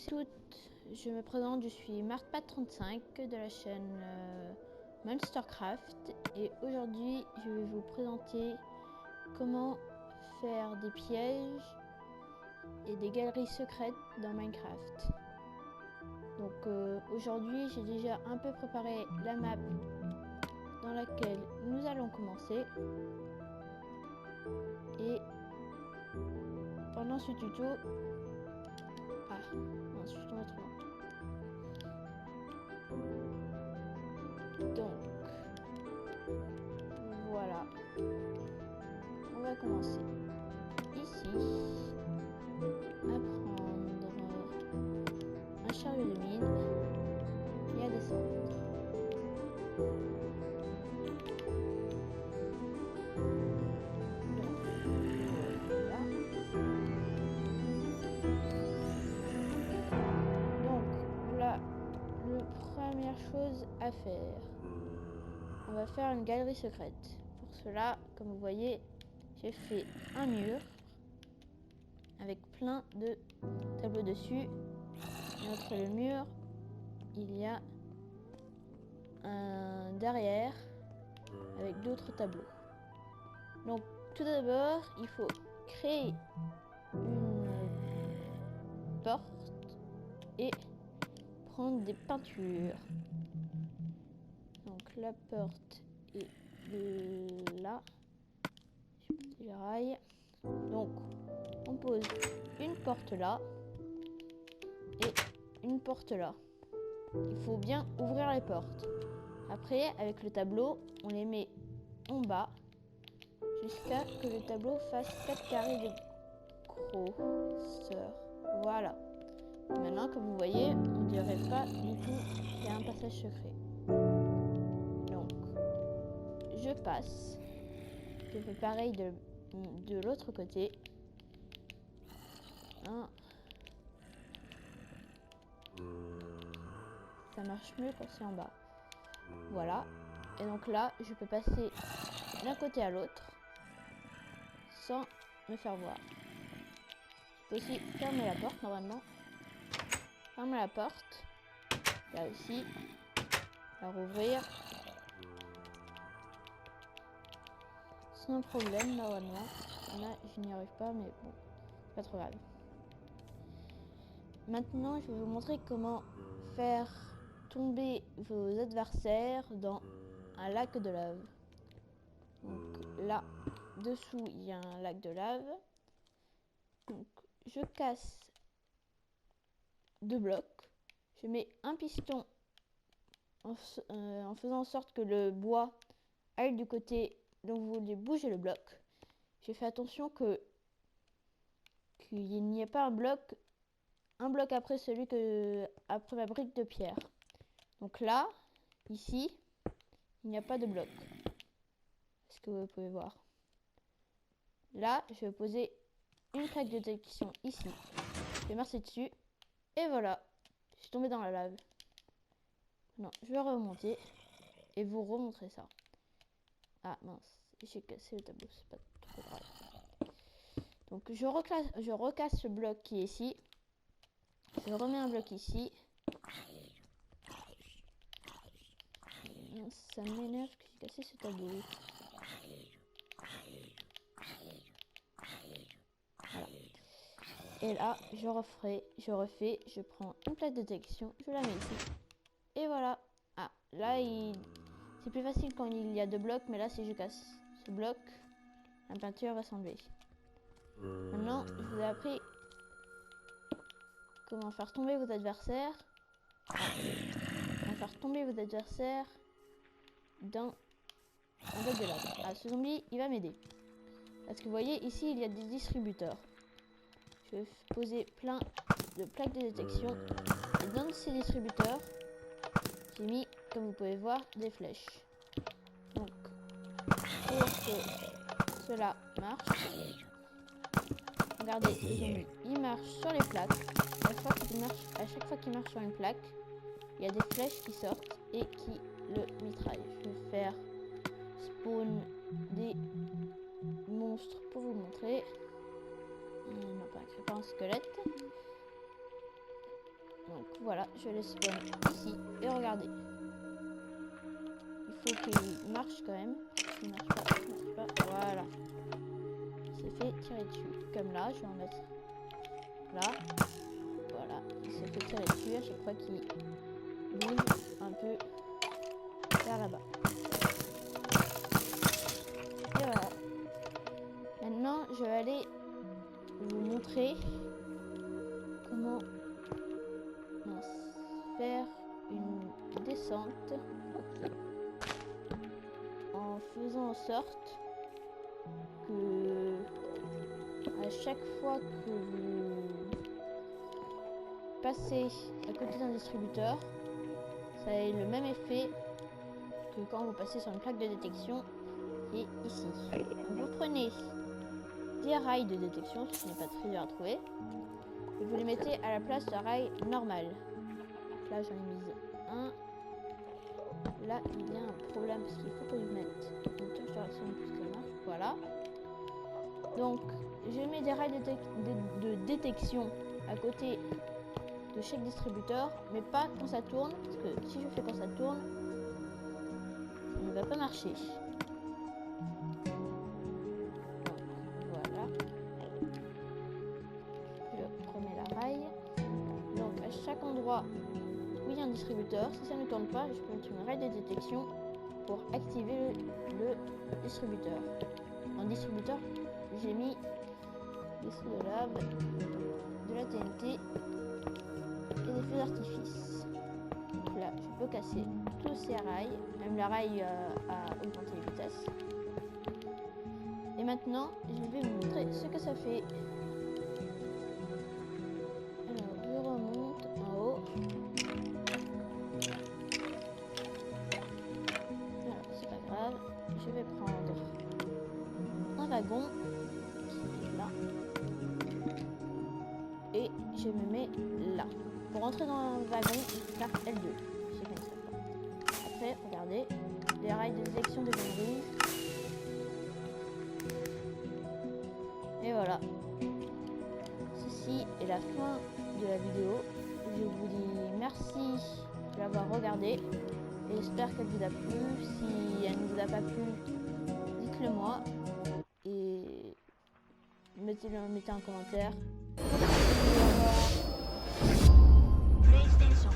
toutes, je me présente, je suis MartPat35 de la chaîne Monstercraft et aujourd'hui je vais vous présenter comment faire des pièges et des galeries secrètes dans Minecraft. Donc aujourd'hui j'ai déjà un peu préparé la map dans laquelle nous allons commencer et pendant ce tuto... Ah, non, je suis tombée trop loin. Donc, voilà. On va commencer ici à prendre un chariot de mine et à descendre. Donc là, la première chose à faire, on va faire une galerie secrète. Pour cela, comme vous voyez, j'ai fait un mur avec plein de tableaux dessus. Et entre le mur, il y a un derrière avec d'autres tableaux. Donc tout d'abord, il faut créer une porte et prendre des peintures. Donc la porte est là. Je vais les rails. Donc on pose une porte là et une porte là. Il faut bien ouvrir les portes. Après, avec le tableau, on les met en bas jusqu'à ce que le tableau fasse 4 carrés de grosseur. Voilà. Maintenant, comme vous voyez, on ne dirait pas du tout qu'il y a un passage secret. Donc, je passe. Je fais pareil de l'autre côté. Ça marche mieux quand c'est en bas. Voilà. Et donc là, je peux passer d'un côté à l'autre sans me faire voir. Je peux aussi fermer la porte normalement. Fermer la porte. Là aussi. La rouvrir. Sans problème normalement. Là, je n'y arrive pas, mais bon, pas trop grave. Maintenant, je vais vous montrer comment faire tomber vos adversaires dans un lac de lave. Donc là, dessous, il y a un lac de lave. Donc je casse 2 blocs. Je mets un piston en faisant en sorte que le bois aille du côté dont vous voulez bouger le bloc. J'ai fait attention qu'il n'y ait pas un bloc après après ma brique de pierre. Donc là, ici, il n'y a pas de bloc. Est-ce que vous pouvez voir? Là, je vais poser une plaque de détection ici. Je vais marcher dessus. Et voilà. Je suis tombée dans la lave. Non, je vais remonter et vous remontrer ça. Ah mince, j'ai cassé le tableau, c'est pas trop grave. Donc je recasse ce bloc qui est ici. Je remets un bloc ici. Mince, ça m'énerve que j'ai cassé ce tableau. Voilà. Et là, je refais, je prends une plaque de détection, je la mets ici. Et voilà. Ah, là, c'est plus facile quand il y a 2 blocs, mais là, si je casse ce bloc, la peinture va s'enlever. Maintenant, je vous ai appris comment faire tomber vos adversaires. Comment faire tomber vos adversaires dans un bloc de lave. Ah, ce zombie, il va m'aider. Parce que vous voyez, ici, il y a des distributeurs. Je vais poser plein de plaques de détection. Et dans ces distributeurs, j'ai mis, comme vous pouvez voir, des flèches. Donc, pour que cela marche, regardez, le zombie, il marche sur les plaques. À chaque fois qu'il marche sur une plaque, il y a des flèches qui sortent et qui le mitraillent. Je vais faire spawn des monstres pour vous montrer. Non, pas un squelette. je les spawn ici. Et regardez. Il faut qu'il marche quand même. Il marche pas. Voilà. Il s'est fait tirer dessus. Comme là, je vais en mettre là. Voilà. Il s'est fait tirer dessus à chaque fois qu'il bouge un peu vers là-bas. Et voilà. Maintenant, je vais aller vous montrer comment faire une descente en faisant en sorte que à chaque fois que vous passez à côté d'un distributeur, ça ait le même effet que quand vous passez sur une plaque de détection et ici. Donc vous prenez des rails de détection, ce qui n'est pas très dur à trouver, et vous les mettez à la place de rails normales. Là j'en ai mis un. Là il y a un problème parce qu'il faut que je mette une touche de réaction pour que ça marche. Voilà. Donc je mets des rails de détection à côté de chaque distributeur, mais pas quand ça tourne, parce que si je fais quand ça tourne, ça ne va pas marcher. Voilà. Je remets la rail. Donc à chaque endroit où il y a un distributeur, si ça ne tourne pas, je peux mettre une rail de détection pour activer le distributeur. En distributeur, j'ai mis des sauts de lave, de la TNT et des feux d'artifice. Donc là, je peux casser tous ces rails, même la rail à augmenter les vitesses. Et maintenant, je vais vous montrer ce que ça fait. Alors, je remonte en haut. Alors, c'est pas grave. Je vais prendre un wagon qui est là. Et je me mets là. Pour rentrer dans un wagon, il faut faire L2. Je sais pas. Après, regardez, les rails de détection deviennent rouges. Et voilà. Ceci est la fin de la vidéo. Je vous dis merci de l'avoir regardé. Et j'espère qu'elle vous a plu. Si elle ne vous a pas plu, dites-le moi. Et mettez un commentaire. Au revoir. PlayStation.